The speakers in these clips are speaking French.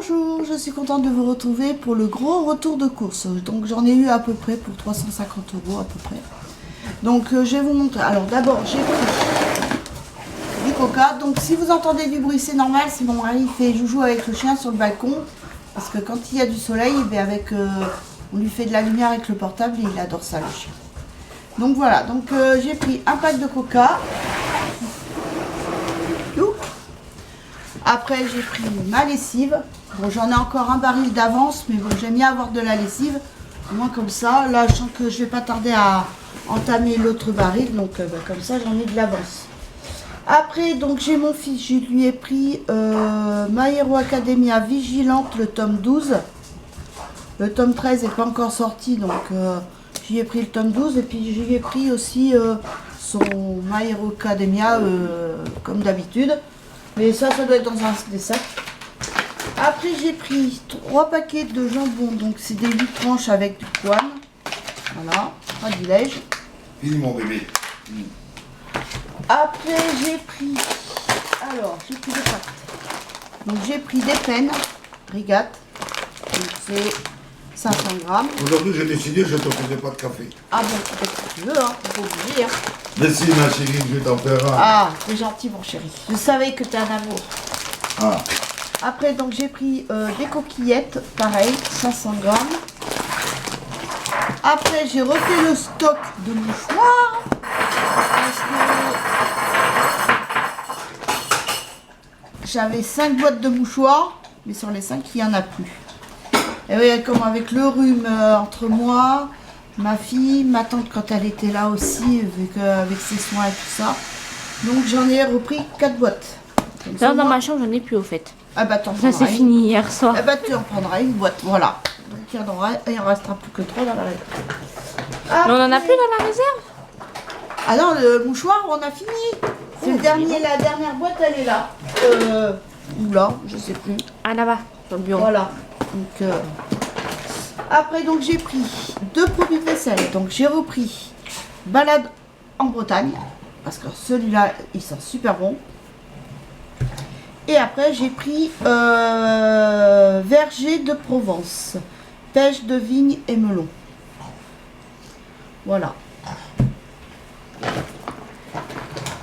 Bonjour, je suis contente de vous retrouver pour le gros retour de course. Donc j'en ai eu à peu près pour 350 € à peu près. Donc je vais vous montrer. Alors d'abord j'ai pris du coca. Donc si vous entendez du bruit c'est normal, c'est mon mari qui fait joujou avec le chien sur le balcon. Parce que quand il y a du soleil, on lui fait de la lumière avec le portable et il adore ça le chien. Donc voilà, donc j'ai pris un pack de coca. Après j'ai pris ma lessive. Bon, j'en ai encore un baril d'avance, mais bon, j'aime bien avoir de la lessive. Au moins comme ça, là je sens que je vais pas tarder à entamer l'autre baril, donc comme ça j'en ai de l'avance. Après donc j'ai mon fils, je lui ai pris My Hero Academia Vigilante, le tome 12. Le tome 13 n'est pas encore sorti, donc j'y ai pris le tome 12 et puis j'y ai pris aussi son My Hero Academia comme d'habitude. Mais ça doit être dans un des sacs. Après, j'ai pris 3 paquets de jambon. Donc, c'est des 8 tranches avec du poil. Voilà, pas du lait. Fini mon bébé. Après, j'ai pris... Alors, j'ai pris des pâtes. Donc, j'ai pris des peines. Rigate. Donc, c'est 500 grammes. Aujourd'hui, j'ai décidé que je ne te faisais pas de café. Ah bon, peut-être que tu veux, hein. Faut pas oublier, hein. Mais si, ma chérie, je vais t'en faire un. Ah, c'est gentil, mon chéri. Je savais que tu as un amour. Ah. Après, donc j'ai pris des coquillettes, pareil, 500 grammes. Après, j'ai refait le stock de mouchoirs. Parce que j'avais 5 boîtes de mouchoirs, mais sur les 5, il n'y en a plus. Et oui, comme avec le rhume entre moi, ma fille, ma tante quand elle était là aussi, avec ses soins et tout ça. Donc j'en ai repris 4 boîtes. Là, dans ma chambre, j'en ai plus au fait. Ah bah t'en Ça c'est fini hier soir. Ah bah tu en prendras une boîte, voilà. Donc il en restera plus que 3 dans la réserve. Mais on en a plus dans la réserve? Ah non, le mouchoir, on a fini. C'est le dernier, la dernière boîte, elle est là. Ou là, je sais plus. Ah là-bas, sur le bureau. Voilà. Donc, après, donc j'ai pris 2 produits de vaisselle. Donc j'ai repris Balade en Bretagne. Parce que celui-là, il sent super bon. Et après, j'ai pris Verger de Provence, pêche de vigne et melon. Voilà.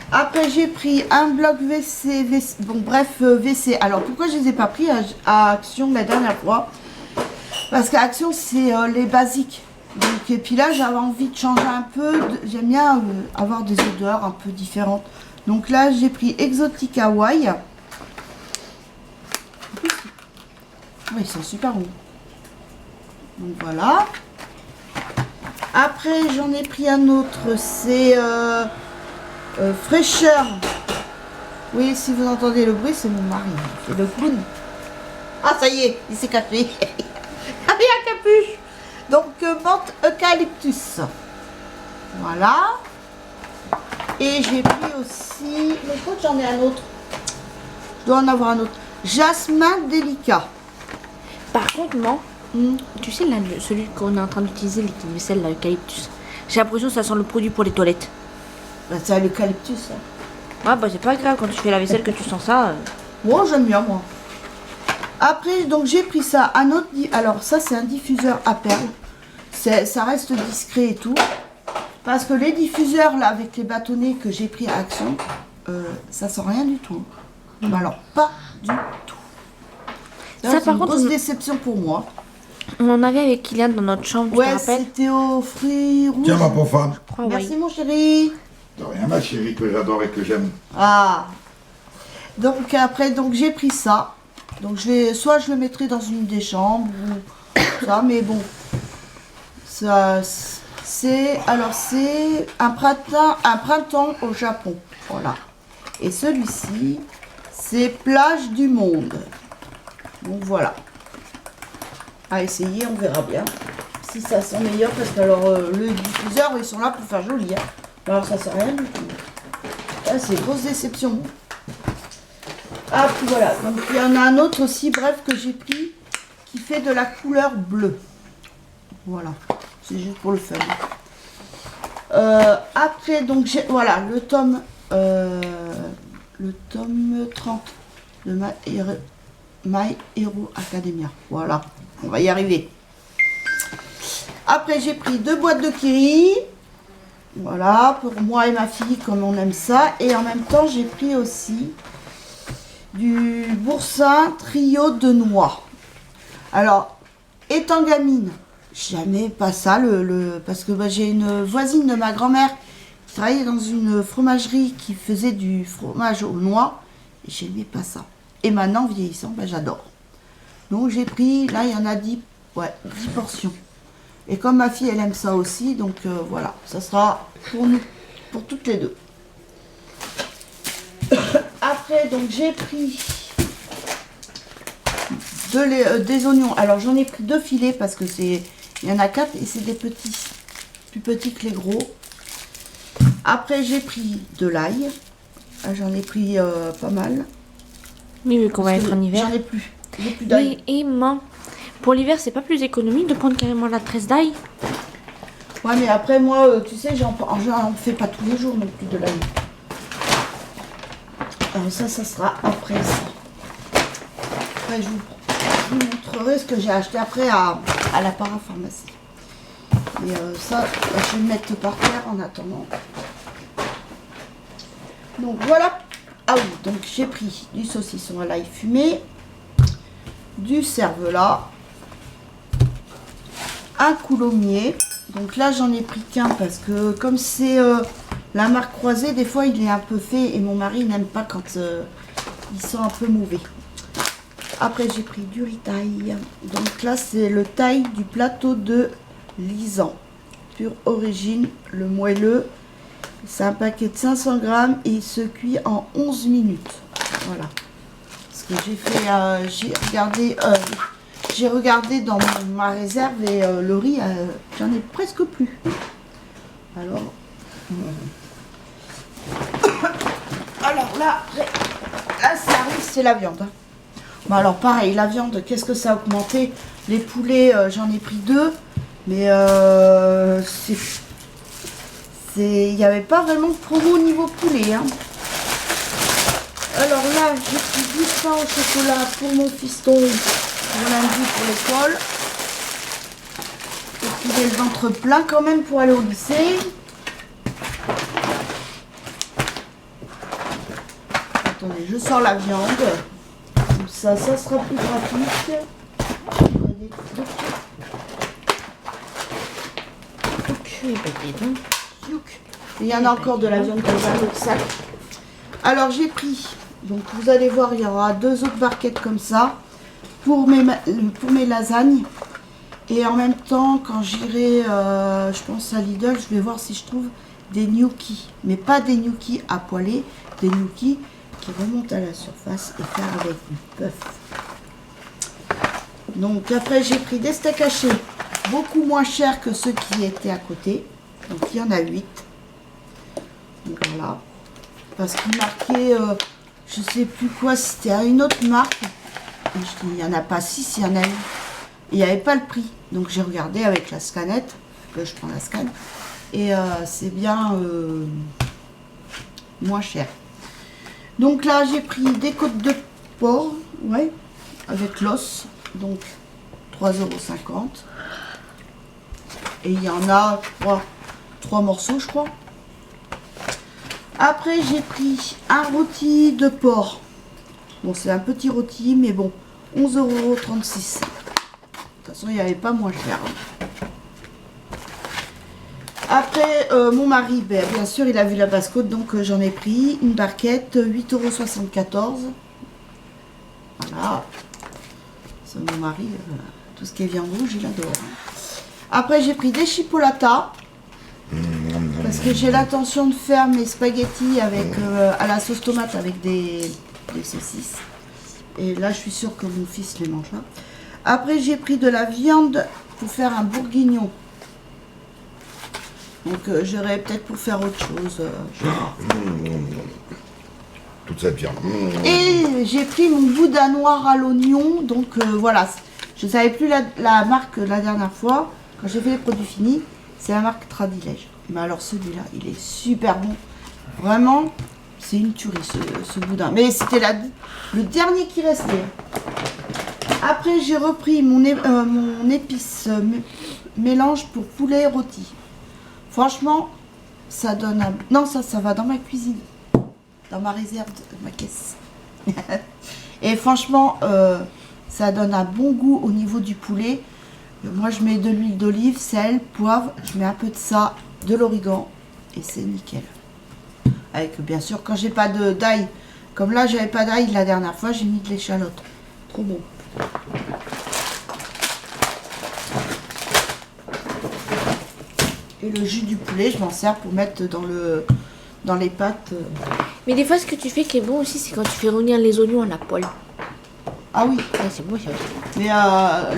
Après, j'ai pris un bloc WC, bon bref, WC. Alors, pourquoi je ne les ai pas pris à Action la dernière fois? Parce qu'à Action, c'est les basiques. Donc, et puis là, j'avais envie de changer un peu. J'aime bien avoir des odeurs un peu différentes. Donc là, j'ai pris Exotique Hawaii. Oui, ils sont super bons. Donc voilà. Après, j'en ai pris un autre. C'est Fraîcheur. Oui, si vous entendez le bruit, c'est mon mari. C'est le clown. Ah, ça y est, il s'est caché. Ah, il y a un capuche. Donc, menthe eucalyptus. Voilà. Et j'ai pris aussi... Mais je crois que j'en ai un autre. Je dois en avoir un autre. Jasmin délicat. Par contre, non. Tu sais, là, celui qu'on est en train d'utiliser, liquide vaisselle, l'eucalyptus. J'ai l'impression que ça sent le produit pour les toilettes. Bah, c'est l'eucalyptus. Hein. Ouais, bah c'est pas grave quand tu fais la vaisselle que tu sens ça. Moi, j'aime bien, moi. Après, donc j'ai pris ça. Un autre. Alors, ça, c'est un diffuseur à perles. Ça reste discret et tout. Parce que les diffuseurs, là, avec les bâtonnets que j'ai pris à Action, ça sent rien du tout. Mais alors, pas du tout. Ça, par une contre, grosse déception pour moi. On en avait avec Kylian dans notre chambre, tu te Ouais, rappelles? c'était aux fruits rouges. Tiens, ma pauvre femme. Oh, Merci, oui. mon chéri. De rien, ma chérie, que j'adore et que j'aime. Ah. Donc, après, donc j'ai pris ça. Donc, soit je le mettrai dans une des chambres, ou ça, mais bon. Ça, c'est un printemps au Japon. Voilà. Et celui-ci, c'est Plage du Monde. Donc voilà. À essayer, on verra bien si ça sent meilleur. Parce que alors le diffuseur, ils sont là pour faire joli. Hein. Alors ça sent rien du tout. Là, c'est grosse déception. Ah, puis voilà. Donc il y en a un autre aussi, bref, que j'ai pris qui fait de la couleur bleue. Voilà. C'est juste pour le fun. Après, donc j'ai voilà le tome 30 de My Hero Academia. Voilà, on va y arriver. Après, j'ai pris 2 boîtes de Kiri. Voilà, pour moi et ma fille, comme on aime ça. Et en même temps, j'ai pris aussi du boursin trio de noix. Alors, étant gamine, j'aimais pas ça, parce que j'ai une voisine de ma grand-mère qui travaillait dans une fromagerie qui faisait du fromage aux noix. Et j'aimais pas ça. Et maintenant, vieillissant, j'adore. Donc, j'ai pris, là, il y en a 10 portions. Et comme ma fille, elle aime ça aussi, donc voilà, ça sera pour nous, pour toutes les deux. Après, donc j'ai pris des oignons. Alors j'en ai pris 2 filets parce que il y en a 4 et c'est des petits, plus petits que les gros. Après, j'ai pris de l'ail. J'en ai pris pas mal. Mais vu qu'on va être en hiver. J'en ai plus. J'ai plus d'ail. Oui, et maman, pour l'hiver, c'est pas plus économique de prendre carrément la tresse d'ail? Ouais, mais après, moi, tu sais, j'en fais pas tous les jours non plus de l'ail. Alors ça sera après ça. Après, je vous montrerai ce que j'ai acheté après à la parapharmacie. Et ça, je vais le mettre par terre en attendant. Donc voilà. Ah oui, donc j'ai pris du saucisson à l'ail fumé, du cervelas, un coulommier. Donc là, j'en ai pris qu'un parce que comme c'est la marque Croisée, des fois, il est un peu fait et mon mari n'aime pas quand ils sont un peu mauvais. Après, j'ai pris du riz-taille. Donc là, c'est le taille du plateau de Lisan. Pure origine, le moelleux. C'est un paquet de 500 grammes et il se cuit en 11 minutes. Voilà. Parce que j'ai fait, j'ai regardé dans ma réserve et le riz, j'en ai presque plus. Alors, là, ça arrive, c'est la viande. Hein. Bon, alors pareil, la viande, qu'est-ce que ça a augmenté? Les poulets, j'en ai pris 2, mais il n'y avait pas vraiment de promo au niveau poulet. Hein. Alors là, j'ai pris 10 pains au chocolat pour mon fiston pour lundi pour l'école. Et puis j'ai le ventre plein quand même pour aller au lycée. Attendez, je sors la viande. Comme ça sera plus pratique. Il y en a encore de la viande dans un autre sac. Alors j'ai pris, donc vous allez voir, il y aura 2 autres barquettes comme ça pour mes lasagnes. Et en même temps, quand j'irai, je pense à Lidl, je vais voir si je trouve des gnocchis. Mais pas des gnocchis à poêler, des gnocchis qui remontent à la surface et faire avec du bœuf. Donc après j'ai pris des steaks hachés beaucoup moins chers que ceux qui étaient à côté. Donc il y en a 8. Donc voilà. Parce qu'il marquait, je sais plus quoi, c'était à une autre marque. Et je dis, il n'y en a pas 6, il y en a 8. Et il n'y avait pas le prix. Donc j'ai regardé avec la scanette, que je prends la scan. Et c'est bien moins cher. Donc là j'ai pris des côtes de porc, ouais, avec l'os. Donc 3,50 €. Et il y en a 3 morceaux, je crois. Après, j'ai pris un rôti de porc. Bon, c'est un petit rôti, mais bon, 11,36 €. De toute façon, il n'y avait pas moins cher. Après, mon mari, bien sûr, il a vu la basse-côte, donc j'en ai pris une barquette, 8,74 €. Voilà. C'est mon mari, tout ce qui est viande rouge, il adore. Après, j'ai pris des chipolatas. Parce que j'ai l'intention de faire mes spaghettis avec, à la sauce tomate avec des saucisses. Et là, je suis sûre que mon fils les mangera. Après, j'ai pris de la viande pour faire un bourguignon. Donc, j'aurais peut-être pour faire autre chose. Toute cette viande. Et j'ai pris mon boudin noir à l'oignon. Donc, voilà. Je ne savais plus la marque la dernière fois. Quand j'ai fait les produits finis, c'est la marque Tradilège. Mais alors celui-là, il est super bon. Vraiment, c'est une tuerie ce boudin. Mais c'était le dernier qui restait. Après, j'ai repris mon épice mélange pour poulet rôti. Franchement, ça donne un... Non, ça va dans ma cuisine. Dans ma réserve, ma caisse. Et franchement, ça donne un bon goût au niveau du poulet. Moi, je mets de l'huile d'olive, sel, poivre. Je mets un peu de ça, de l'origan. Et c'est nickel. Avec, bien sûr, quand j'ai pas d'ail. Comme là, j'avais pas d'ail la dernière fois, j'ai mis de l'échalote. Trop bon. Et le jus du poulet, je m'en sers pour mettre dans les pâtes. Mais des fois, ce que tu fais qui est bon aussi, c'est quand tu fais revenir les oignons à la poêle. Ah oui. Ouais, c'est bon ça aussi. Mais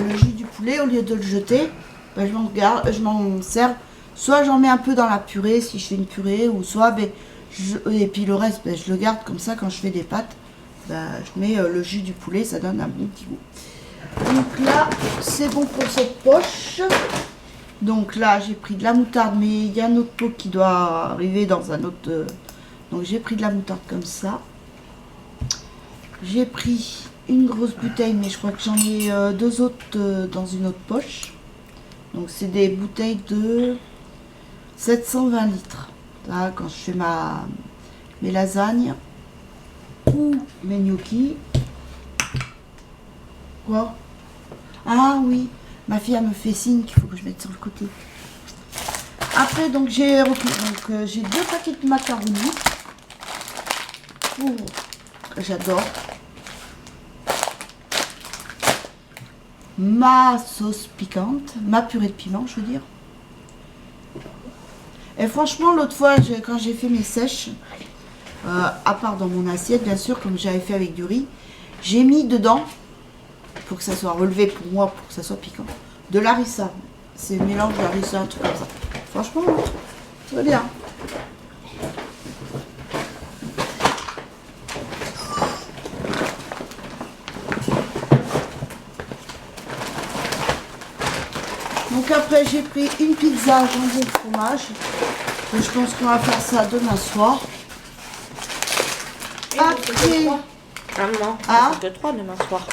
le jus du poulet, au lieu de le jeter, ben, je m'en sers. Soit j'en mets un peu dans la purée, si je fais une purée, ou soit, ben, et puis le reste, ben, je le garde comme ça quand je fais des pâtes. Ben, je mets le jus du poulet, ça donne un bon petit goût. Donc là, c'est bon pour cette poche. Donc là, j'ai pris de la moutarde, mais il y a un autre pot qui doit arriver dans un autre... Donc j'ai pris de la moutarde comme ça. J'ai pris une grosse bouteille, mais je crois que j'en ai deux autres dans une autre poche. Donc c'est des bouteilles de 720 litres. Là, quand je fais mes lasagnes ou mes gnocchis. Quoi? Ah oui, ma fille elle me fait signe qu'il faut que je mette sur le côté. Après, donc j'ai j'ai 2 paquets de macaronis. J'adore. Ma sauce piquante, ma purée de piment, je veux dire. Et franchement, l'autre fois, quand j'ai fait mes sèches, à part dans mon assiette, bien sûr, comme j'avais fait avec du riz, j'ai mis dedans, pour que ça soit relevé pour moi, pour que ça soit piquant, de l'harissa. C'est mélange d'harissa, un truc comme ça. Franchement, très bien. Donc après, j'ai pris une pizza jambon fromage. Et je pense qu'on va faire ça demain soir. Après... Maman, Ah. c'est que 3 demain soir.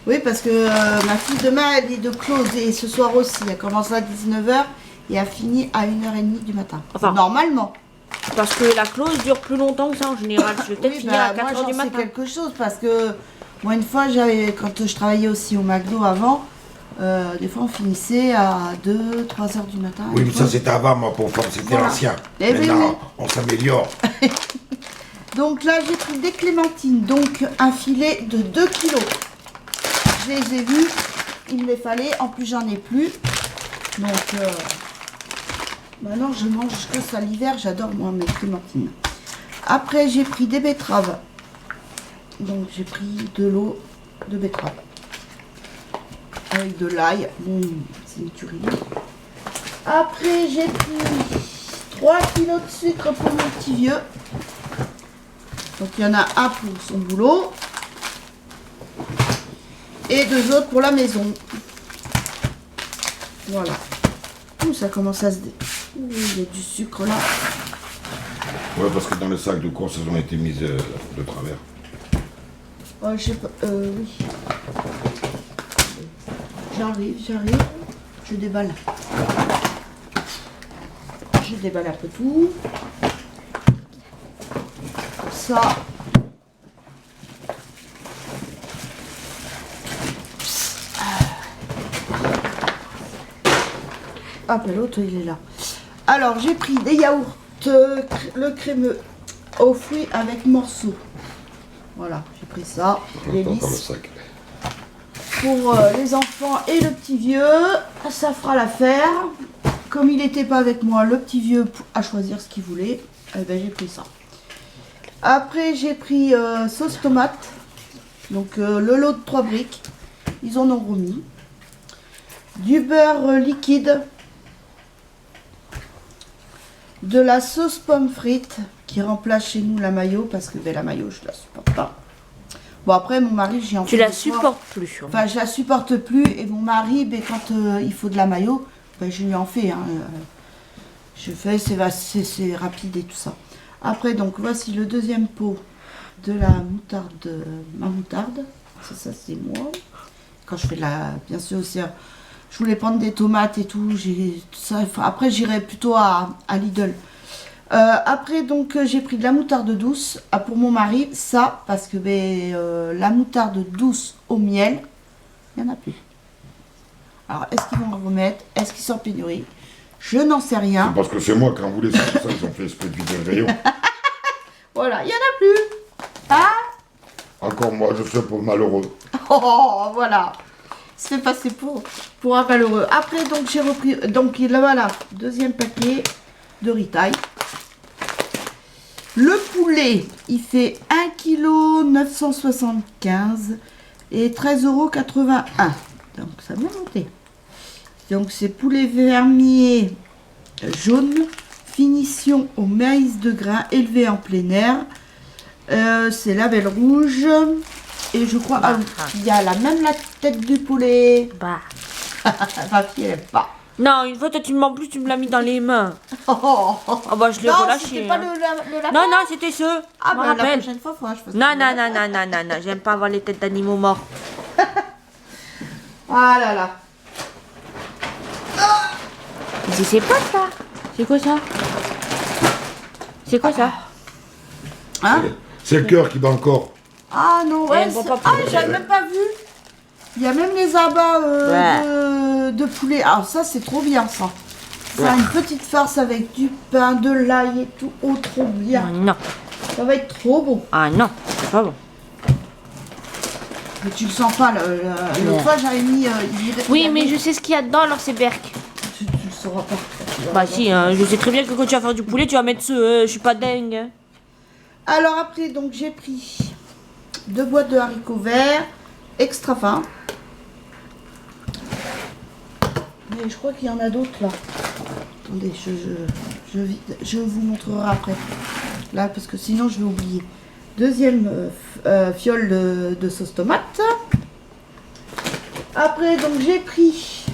Oui, parce que ma fille demain, elle est de close et ce soir aussi. Elle commence à 19h et elle finit à 1h30 du matin. Enfin, normalement. Parce que la clause dure plus longtemps que ça en général. Je vais peut-être Oui, finir à moi 4h du j'en sais matin. quelque chose parce que moi une fois, quand je travaillais aussi au McDo avant, des fois on finissait à 2-3 heures du matin. Oui, mais ça c'était avant, moi, pour femme, c'était Voilà. l'ancien. Eh oui, Maintenant, oui. on s'améliore. Donc là, j'ai pris des clémentines, donc un filet de 2 kilos. Je les ai vus, il me les fallait, en plus j'en ai plus. Donc maintenant je mange que ça l'hiver, j'adore moi mes clémentines. Après j'ai pris des betteraves. Donc j'ai pris de l'eau de betterave. Avec de l'ail, bon, c'est une tuerie. Après j'ai pris 3 kilos de sucre pour mon petit vieux. Donc il y en a un pour son boulot et 2 autres pour la maison. Voilà. Ouh, ça commence à se Ouh, il y a du sucre là. Ouais, parce que dans le sac de course, elles ont été mises de travers. Oh, je sais pas. Oui. J'arrive. Je déballe. Je déballe un peu tout. Ça. Ah ben l'autre il est là. Alors j'ai pris des yaourts, le crémeux aux fruits avec morceaux. Voilà, j'ai pris ça, les Dans le lisses. sac. Pour les enfants et le petit vieux, ça fera l'affaire. Comme il n'était pas avec moi, le petit vieux a choisir ce qu'il voulait. Eh ben j'ai pris ça. Après j'ai pris sauce tomate. Donc le lot de 3 briques. Ils en ont remis. Du beurre liquide. De la sauce pomme frite qui remplace chez nous la mayo parce que ben, la mayo je la supporte pas. Bon après mon mari j'y en Tu fais la des fois. supportes plus. Enfin je la supporte plus et mon mari ben, quand il faut de la mayo ben, je lui en fais. Hein, je fais c'est rapide et tout ça. Après, donc, voici le deuxième pot de la moutarde, ma moutarde. Ça, c'est moi. Quand je fais de la... Bien sûr, aussi, je voulais prendre des tomates et tout. Après, j'irai plutôt à Lidl. Après, donc, j'ai pris de la moutarde douce pour mon mari. Ça, parce que la moutarde douce au miel, il n'y en a plus. Alors, est-ce qu'ils vont en remettre? Est-ce qu'ils sont en pénurie? Je n'en sais rien. C'est parce que c'est moi qui en voulais, c'est pour ça qu'ils ont fait espèce de vider le rayon. Voilà, il n'y en a plus. Ah. Encore moi, je suis pour malheureux. Oh, voilà. C'est passé pour un malheureux. Après, donc, j'ai repris... Donc, là, voilà, deuxième paquet de ritaille. Le poulet, il fait 1,975 kg et 13,81 €. Donc, ça a bien monté. Donc, c'est poulet fermier jaune, finition au maïs de grain élevé en plein air. C'est label rouge. Et je crois qu'il y a même la tête du poulet. Bah. Ma fille, elle aime pas. Non, une fois, toi, tu m'en plus, tu me l'as mis dans les mains. Oh, Ah bah, je l'ai non, relâché. c'était pas hein. le lapin. Non, non, c'était ce. Ah, je me bah, la rappelle. prochaine fois, faudra que je fasse Non, ça. non, non, non, non, non, non, j'aime pas avoir les têtes d'animaux morts. Ah là là. C'est pas ça. C'est quoi ça? C'est quoi ça? Hein? C'est le cœur qui bat encore. Ah non, ouais, Elle voit pas ah, plus. j'avais même pas vu. Il y a même les abats de poulet. Ah, ça, c'est trop bien, ça. Ça, une petite farce avec du pain, de l'ail et tout. Oh, trop bien. Ah, non. Ça va être trop bon. Ah non, c'est pas bon. Mais tu le sens pas, l'autre fois, j'avais mis... Oui, mais je sais ce qu'il y a dedans, alors c'est Berk. Tu le sauras pas. Bah si, hein, je sais très bien que quand tu vas faire du poulet, tu vas mettre ce... je suis pas dingue. Hein. Alors après, donc j'ai pris 2 boîtes de haricots verts, extra fins. Mais je crois qu'il y en a d'autres là. Attendez, je vous montrerai après. Là, parce que sinon je vais oublier. Deuxième fiole de sauce tomate. Après, donc j'ai pris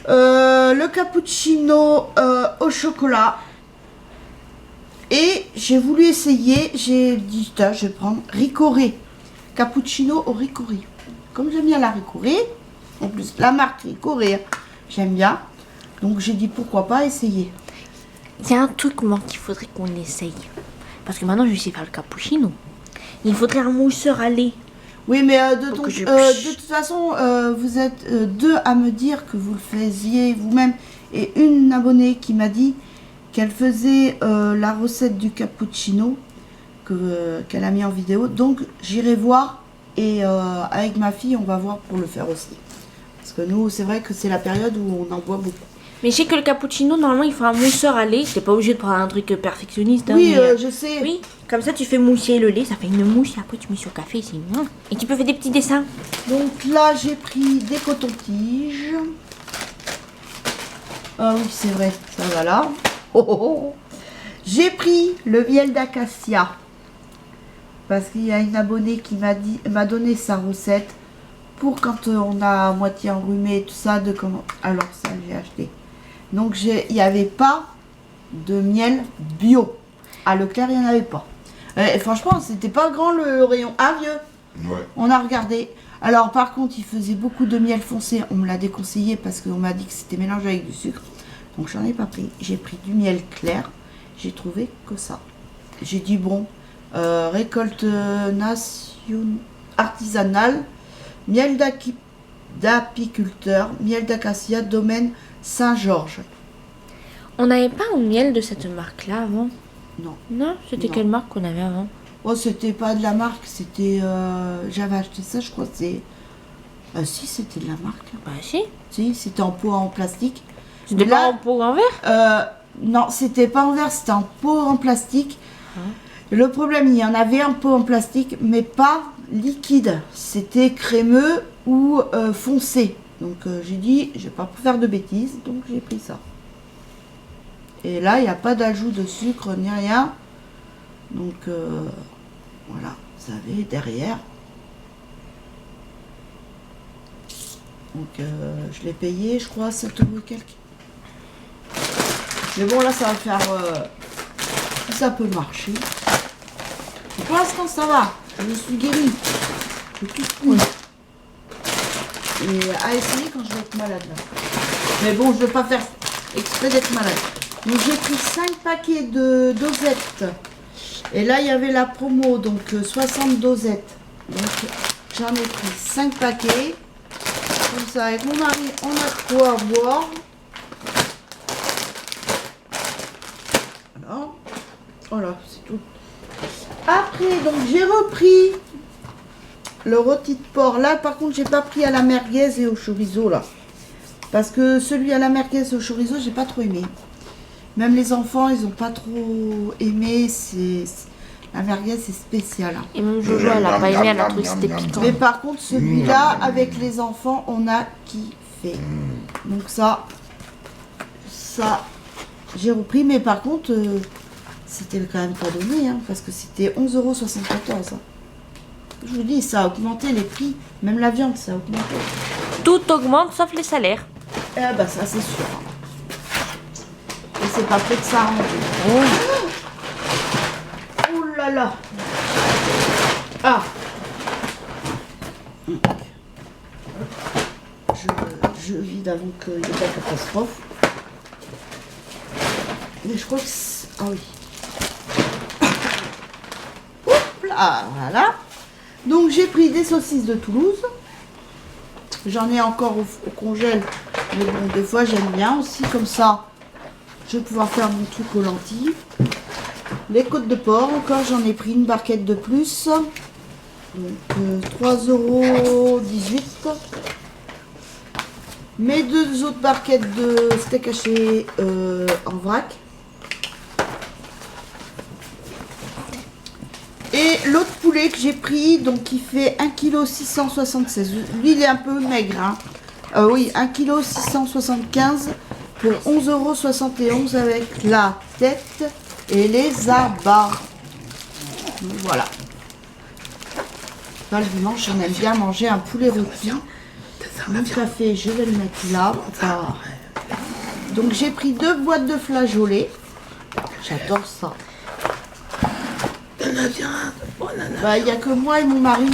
le cappuccino au chocolat. Et j'ai voulu essayer, j'ai dit, je vais prendre Ricoré. Cappuccino au Ricoré. Comme j'aime bien la Ricoré, en plus la marque Ricoré, j'aime bien. Donc j'ai dit pourquoi pas essayer. Il y a un truc moi qu'il faudrait qu'on essaye. Parce que maintenant je sais faire le cappuccino. Il faudrait un mousseur à lait. Oui, mais de je- toute façon, vous êtes 2 à me dire que vous le faisiez vous-même. Et une abonnée qui m'a dit qu'elle faisait la recette du cappuccino qu'elle a mis en vidéo. Donc j'irai voir et avec ma fille, on va voir pour le faire aussi. Parce que nous, c'est vrai que c'est la période où on en boit beaucoup. Mais je sais que le cappuccino, normalement, il faut un mousseur à lait. T'es pas obligé de prendre un truc perfectionniste. Hein, Oui, mais, je sais. oui, comme ça, tu fais mousser le lait, ça fait une mousse. Et après, tu mets sur le café, c'est bien. Et tu peux faire des petits dessins. Donc là, j'ai pris des cotons-tiges. Ah oui, c'est vrai, ça va là. Oh, oh, oh. J'ai pris le miel d'acacia. Parce qu'il y a une abonnée qui m'a donné sa recette pour quand on a à moitié enrhumé et tout ça. Alors ça, j'ai acheté. Donc il n'y avait pas de miel bio. À Leclerc, il n'y en avait pas. Et franchement, c'était pas grand le rayon. Ah vieux. Ouais. On a regardé. Alors par contre, il faisait beaucoup de miel foncé. On me l'a déconseillé parce qu'on m'a dit que c'était mélangé avec du sucre. Donc j'en ai pas pris. J'ai pris du miel clair. J'ai trouvé que ça. J'ai dit bon, récolte artisanale, miel d'apiculteur, miel d'acacia, domaine Saint-Georges. On n'avait pas un miel de cette marque-là avant? Non. Non, c'était Non. quelle marque qu'on avait avant? Oh, c'était pas de la marque, c'était... J'avais acheté ça, je crois que c'est... si, c'était de la marque. Bah si. Si, c'était en pot en plastique. C'était Mais pas là- en pot en verre? Non, c'était pas en verre, c'était en pot en plastique. Le problème, il y en avait un pot en plastique, mais pas liquide. C'était crémeux ou foncé. Donc j'ai dit, je vais pas faire de bêtises, donc j'ai pris ça. Et là, il n'y a pas d'ajout de sucre ni rien. Donc voilà, vous savez, derrière. Donc je l'ai payé, je crois, 7 € et quelques. Mais bon, là, ça va faire si ça peut marcher. Et pour l'instant, ça va. Je suis guérie. Je suis cool. Et à essayer quand je vais être malade là. Mais bon, je ne vais pas faire exprès d'être malade. Donc j'ai pris 5 paquets de dosettes. Et là, il y avait la promo, donc 60 dosettes. Donc j'en ai pris 5 paquets. Comme ça, avec mon mari, on a de quoi boire. Voilà. Voilà, c'est tout. Après, donc j'ai repris le rôti de porc. Là, par contre, j'ai pas pris à la merguez et au chorizo, là. Parce que celui à la merguez et au chorizo, j'ai pas trop aimé. Même les enfants, ils ont pas trop aimé. La merguez, c'est spécial. Hein. Et même Jojo, elle a pas aimé, elle a trouvé que c'était piquant. Mais par contre, celui-là, avec les enfants, on a kiffé. Donc ça, j'ai repris. Mais par contre, c'était quand même pas donné, hein, parce que c'était 11,74 €. Hein. Je vous dis, ça a augmenté les prix. Même la viande, ça a augmenté. Tout augmente sauf les salaires. Eh ben ça, c'est sûr. Et c'est pas fait que ça arrange. Oh là là. Ah. Je vide avant qu'il y ait de la catastrophe. Mais je crois que c'est... Ah oui. Hop là, voilà. Donc j'ai pris des saucisses de Toulouse. J'en ai encore au congèle. Mais bon, des fois j'aime bien aussi. Comme ça, je vais pouvoir faire mon truc aux lentilles. Les côtes de porc, encore j'en ai pris une barquette de plus. Donc 3,18 €. Mes 2 autres barquettes de steak haché en vrac. Et l'autre poulet que j'ai pris, donc qui fait 1,676 kg. Lui, il est un peu maigre. Hein. Oui, 1,675 kg pour 11,71 € avec la tête et les abats. Donc, voilà. Là, le dimanche, on aime bien manger un poulet rôti. Mon café, je vais le mettre là. Enfin, donc, j'ai pris 2 boîtes de flageolets. J'adore ça. Bah, il n'y a que moi et mon mari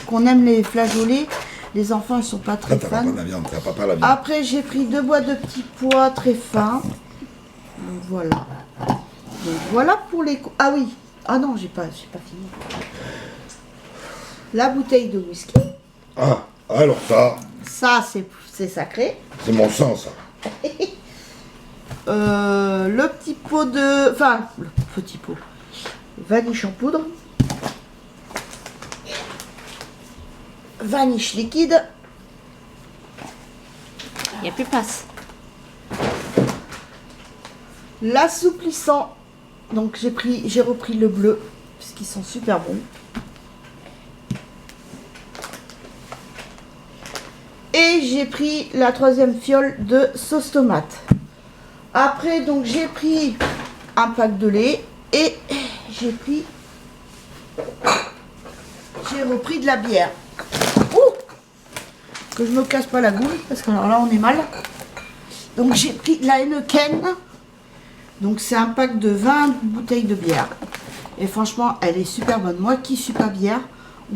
qu'on aime les flageolets. Les enfants, ils sont pas très fans. Après, j'ai pris 2 boîtes de petits pois très fins. Donc voilà. Donc voilà pour les... Ah oui. Ah non, j'ai pas fini. La bouteille de whisky. Ah, alors ça, Ça, c'est sacré. c'est mon sang, ça. Le petit pot de... Enfin, le petit pot. Vaniche en poudre. Vaniche liquide. Il n'y a plus de place. L'assouplissant. Donc j'ai repris le bleu. Puisqu'ils sont super bons. Et j'ai pris la 3e fiole de sauce tomate. Après, donc j'ai pris un pack de lait et j'ai repris de la bière. Ouh, que je me casse pas la goule parce que alors là on est mal. Donc j'ai pris de la Heineken. Donc c'est un pack de 20 bouteilles de bière. Et franchement, elle est super bonne. Moi qui suis pas bière,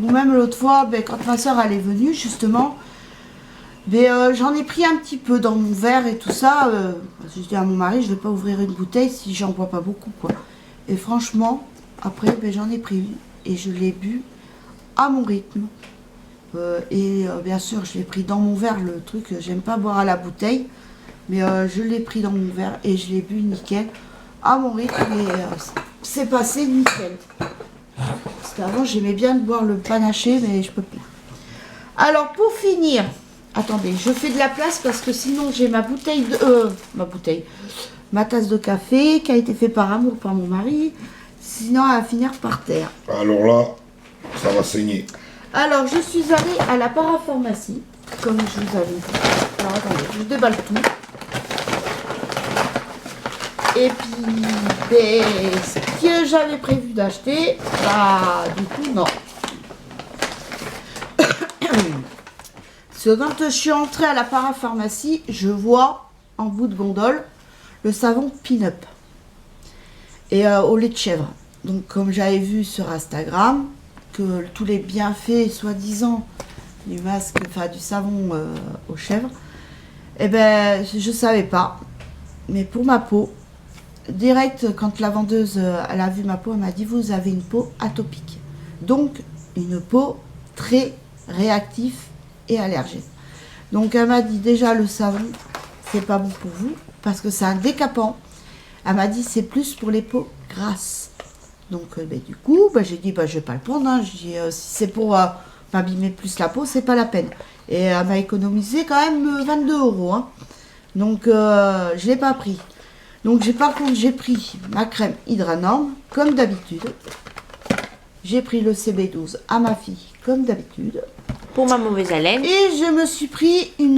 ou même l'autre fois, ben, quand ma soeur elle est venue justement. Mais j'en ai pris un petit peu dans mon verre et tout ça. Je dis à mon mari, je vais pas ouvrir une bouteille si j'en bois pas beaucoup, quoi. Et franchement, après, ben, j'en ai pris une et je l'ai bu à mon rythme. Bien sûr, je l'ai pris dans mon verre, le truc, j'aime pas boire à la bouteille. Mais je l'ai pris dans mon verre et je l'ai bu nickel à mon rythme. Et c'est passé nickel. Parce qu'avant, j'aimais bien boire le panaché, mais je peux plus. Alors, pour finir... Attendez, je fais de la place parce que sinon j'ai ma bouteille de... ma tasse de café qui a été faite par amour par mon mari. Sinon elle va finir par terre. Alors là, ça va saigner. Alors je suis allée à la parapharmacie, comme je vous avais dit. Alors attendez, je déballe tout. Et puis, ben, ce que j'avais prévu d'acheter, bah du coup non. Parce que quand je suis entrée à la parapharmacie, je vois en bout de gondole le savon Pin-Up. et au lait de chèvre. Donc comme j'avais vu sur Instagram que tous les bienfaits soi-disant du masque, enfin du savon aux chèvres, eh ben je savais pas. Mais pour ma peau, direct quand la vendeuse elle a vu ma peau, elle m'a dit vous avez une peau atopique. Donc une peau très réactive et allergique. Donc elle m'a dit déjà le savon c'est pas bon pour vous parce que c'est un décapant. Elle m'a dit c'est plus pour les peaux grasses. Donc du coup j'ai dit je vais pas le prendre. Hein. Je dis si c'est pour m'abîmer plus la peau c'est pas la peine. Et elle m'a économisé quand même 22 €. Hein. Donc je l'ai pas pris. Donc par contre j'ai pris ma crème Hydranorm comme d'habitude. J'ai pris le CB12 à ma fille comme d'habitude. Pour ma mauvaise haleine. Et je me suis pris une...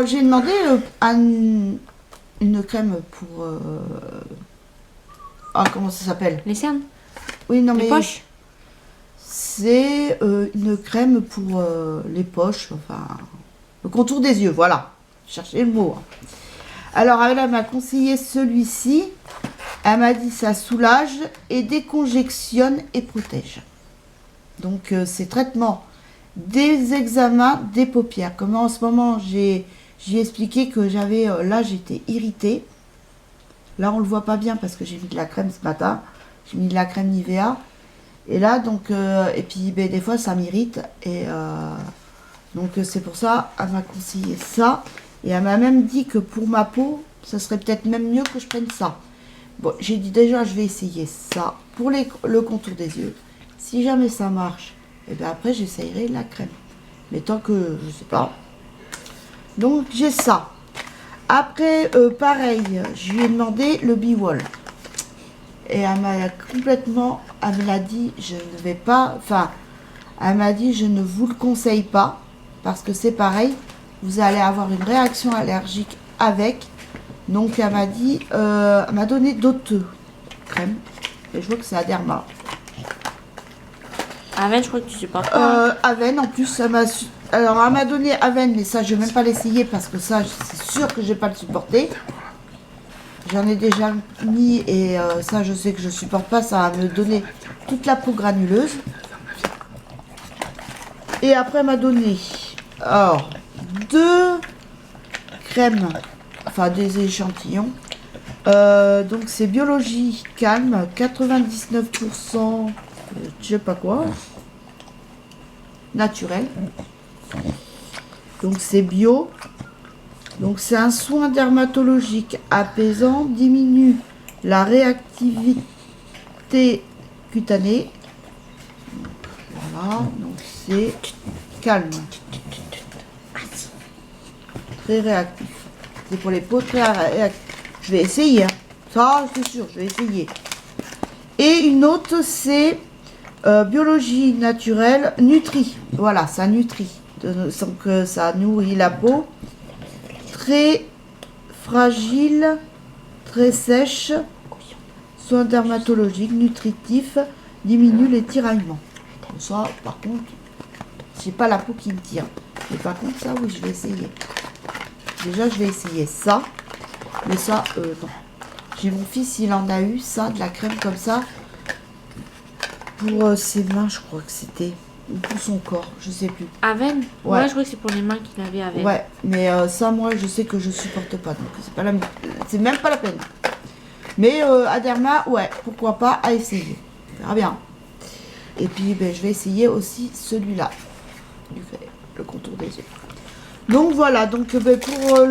j'ai demandé une crème pour... comment ça s'appelle? Les cernes. Oui, non Les mais... poches. C'est une crème pour les poches, enfin... Le contour des yeux, voilà. Cherchez le mot. Hein. Alors, elle m'a conseillé celui-ci. Elle m'a dit ça soulage et déconjectionne et protège. Donc, c'est traitement des examens des paupières. Comme en ce moment, j'ai expliqué que j'avais... là, j'étais irritée. Là, on le voit pas bien parce que j'ai mis de la crème ce matin. J'ai mis de la crème Nivea. Et là, donc... et puis, des fois, ça m'irrite. Et donc, c'est pour ça, elle m'a conseillé ça. Et elle m'a même dit que pour ma peau, ça serait peut-être même mieux que je prenne ça. Bon, j'ai dit déjà, je vais essayer ça pour le contour des yeux. Si jamais ça marche, et bien après, j'essayerai la crème. Mais tant que, je sais pas. Donc, j'ai ça. Après, pareil, je lui ai demandé le B-Wall. Et elle m'a complètement, elle me l'a dit, je ne vais pas, enfin, elle m'a dit, je ne vous le conseille pas, parce que c'est pareil, vous allez avoir une réaction allergique avec. Donc, elle m'a dit, elle m'a donné d'autres crèmes. Et je vois que c'est Aderma. Aven, je crois que tu supportes pas. Aven, en plus, alors, elle m'a donné Aven, mais ça, je vais même pas l'essayer parce que ça, c'est sûr que je vais pas le supporter. J'en ai déjà mis et ça, je sais que je supporte pas. Ça va me donner toute la peau granuleuse. Et après, elle m'a donné, alors, 2 crèmes, enfin, des échantillons. Donc, c'est Biologie Calme, 99%, je sais pas quoi, naturel. Donc c'est bio. Donc c'est un soin dermatologique apaisant, diminue la réactivité cutanée. Voilà, donc c'est calme. Très réactif. C'est pour les peaux très réactives. Je vais essayer. Hein. Ça, c'est sûr, je vais essayer. Et une autre, c'est biologie naturelle, Nutri. Voilà, ça nutrit. Donc ça nourrit la peau. Très fragile, très sèche. Soin dermatologique, nutritif, diminue les tiraillements. Ça, par contre, j'ai pas la peau qui me tire. Mais par contre, ça, oui, je vais essayer. Déjà, je vais essayer ça. Mais ça, non. J'ai mon fils, il en a eu ça, de la crème comme ça. Pour ses mains, je crois que c'était. Ou pour son corps, je sais plus. Aven? Ouais. Ouais, je crois que c'est pour les mains qu'il avait Aven. Ouais, mais ça, moi, je sais que je supporte pas. Donc, c'est même pas la peine. Mais Aderma, ouais, pourquoi pas, à essayer. On verra bien. Et puis, je vais essayer aussi celui-là. Le contour des yeux. Donc, voilà. Donc, pour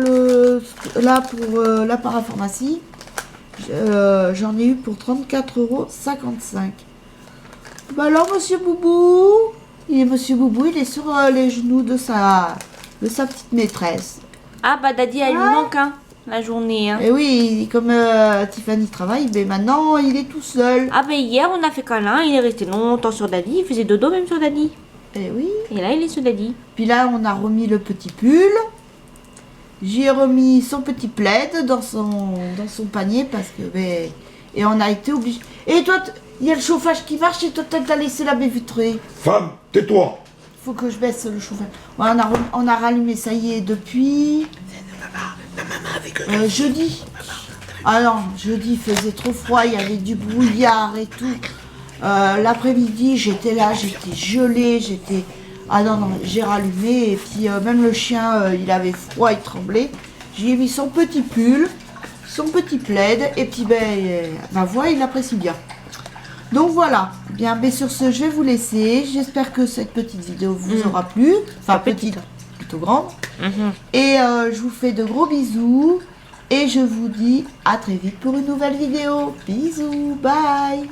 la parapharmacie, j'en ai eu pour 34,55 €. Bah alors, Monsieur Boubou, Monsieur Boubou, il est sur les genoux de sa petite maîtresse. Ah bah Daddy, elle lui manque hein, la journée. Hein. Et oui, comme Tiffany travaille, mais maintenant il est tout seul. Ah bah hier on a fait câlin, il est resté longtemps sur Daddy, il faisait dodo même sur Daddy. Et oui. Et là il est sur Daddy. Puis là on a remis le petit pull. J'ai remis son petit plaid dans son panier parce que et on a été obligé. Et toi, il y a le chauffage qui marche et toi t'as laissé la baie vitrée. Femme, tais-toi. Faut que je baisse le chauffage. Ouais, on a rallumé, ça y est, depuis La maman avec jeudi. Alors, jeudi, il faisait trop froid, il y avait du brouillard et tout. L'après-midi, j'étais là, j'étais gelée, j'étais... Ah non, non, j'ai rallumé et puis même le chien, il avait froid, il tremblait. J'ai mis son petit pull, son petit plaid et puis ma voix, il apprécie bien. Donc voilà, bien, mais sur ce, je vais vous laisser. J'espère que cette petite vidéo vous aura plu. Enfin, petite, plutôt grande. Et je vous fais de gros bisous. Et je vous dis à très vite pour une nouvelle vidéo. Bisous, bye.